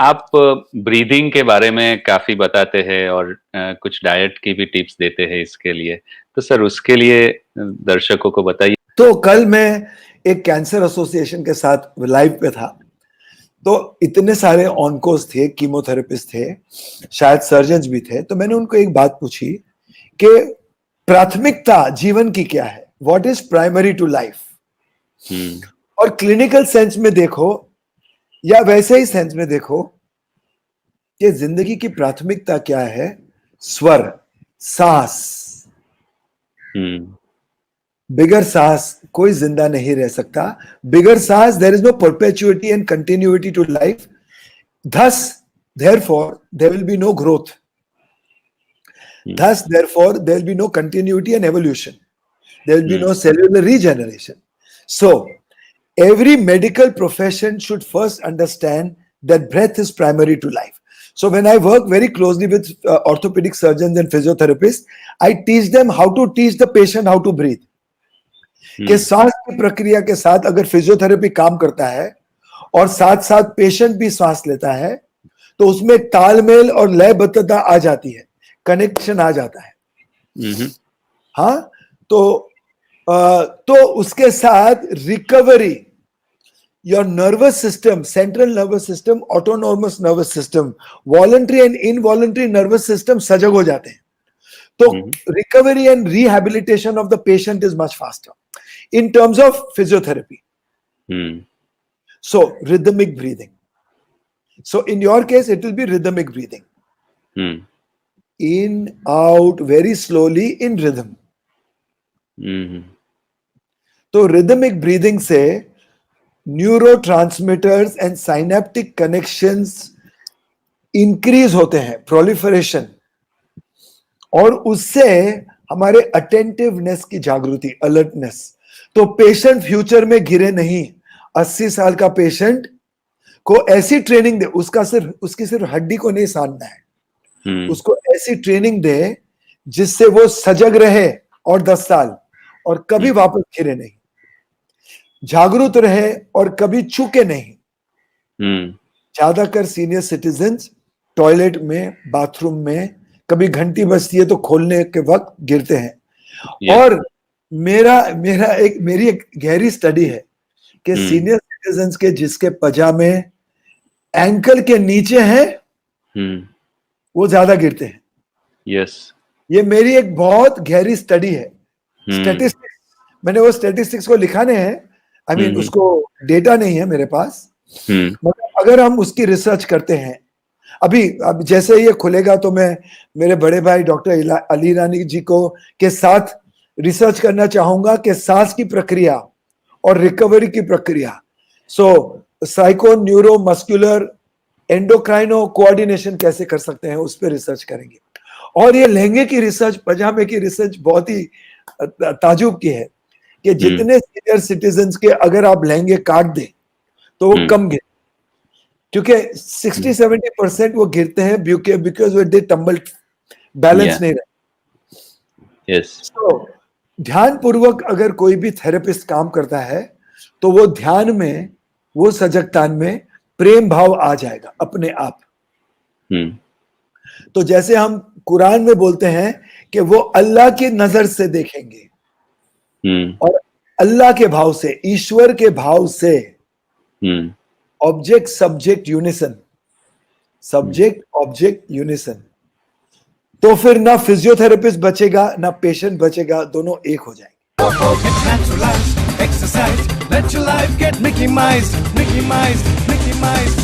आप ब्रीदिंग के बारे में काफ़ी बताते हैं और कुछ डाइट की भी टिप्स देते हैं इसके लिए। तो सर उसके लिए दर्शकों को बताइए। तो कल मैं एक कैंसर एसोसिएशन के साथ लाइव पे था। तो इतने सारे ऑनकोस थे, कीमोथेरेपिस्ट थे, शायद सर्जन्स भी थे। तो मैंने उनको एक बात पूछी कि प्राथमिकता जीवन की क्या है, what is primary to life. और क्लिनिकल सेंस में देखो या वैसे ही सेंस में देखो कि जिंदगी की प्राथमिकता क्या है। स्वर, सांस। बिगर सांस कोई जिंदा नहीं रह सकता। बिगर सांस there is no perpetuity and continuity to life. Thus, therefore, there will be no growth. Thus, therefore, there will be no continuity and evolution. There will be no cellular regeneration. So, every medical profession should first understand that breath is primary to life. So, when I work very closely with orthopedic surgeons and physiotherapists, I teach them how to teach the patient how to breathe. कि सांस की प्रक्रिया के साथ अगर physiotherapy काम करता है और साथ साथ पेशेंट भी सांस लेता है तो उसमें तालमेल और लयबद्धता आ जाती है, कनेक्शन आ जाता है। हाँ, तो उसके साथ recovery, your nervous system, central nervous system, autonomous nervous system, voluntary and involuntary nervous system सजग हो जाते हैं। तो recovery and rehabilitation of the patient is much faster in terms of physiotherapy. So, rhythmic breathing. So, in your case, it will be rhythmic breathing. In, out, very slowly in rhythm. तो rhythmic breathing से neurotransmitters and synaptic connections increase होते हैं, proliferation, और उससे हमारे attentiveness की जागृति, alertness। तो पेशेंट फ्यूचर में गिरे नहीं। 80 साल का पेशेंट को ऐसी ट्रेनिंग दे, उसकी सिर्फ हड्डी को नहीं साधना है, उसको ऐसी ट्रेनिंग दे जिससे वो सजग रहे और 10 साल और कभी वापस गिरे नहीं, जागरूक रहे और कभी चूके नहीं। ज्यादातर सीनियर सिटीजन्स टॉयलेट में, बाथरूम में कभी घंटी बजती है तो खोलने के वक्त गिरते हैं। और मेरी एक गहरी स्टडी है कि सीनियर सिटीजन्स के जिसके पजामे एंकल के नीचे हैं वो ज्यादा गिरते हैं। यस, ये मेरी एक बहुत गहरी स्टडी है। स्टैटिस्टिक्स, मैंने वो स्टैटिस्टिक्स को लिखाने हैं, आई मीन उसको डेटा नहीं है मेरे पास, मगर अगर हम उसकी रिसर्च करते हैं, अब जैसे ये खुलेगा तो मैं मेरे बड़े भाई डॉक्टर अली रानी जी को के साथ रिसर्च करना चाहूंगा कि सांस की प्रक्रिया और रिकवरी की प्रक्रिया, सो साइको न्यूरो मस्कुलर एंडोक्राइनो कोऑर्डिनेशन कैसे कर सकते हैं, उस पर रिसर्च करेंगे। और ये लहंगे की रिसर्च, पजामे की रिसर्च बहुत ही ताजुब की है कि जितने सीनियर सिटीजन्स के अगर आप लहंगे काट दें तो वो कम गिरे, क्योंकि 60-70% वो गिरते हैं बिकॉज दे टम्बल, बैलेंस नहीं रहता। तो ध्यान पूर्वक अगर कोई भी थेरेपिस्ट काम करता है तो वो ध्यान में, वो सजगता में प्रेम भाव आ जाएगा अपने आप। तो जैसे हम कुरान में बोलते हैं कि वो अल्लाह की नजर से देखेंगे और अल्लाह के भाव से, ईश्वर के भाव से, object subject unison, subject object unison, तो फिर ना फिजियोथेरेपिस्ट बचेगा ना पेशेंट बचेगा, दोनों एक हो जाएंगे। Exercise, let your life get Mickey Mice, Mickey Mice, Mickey Mice.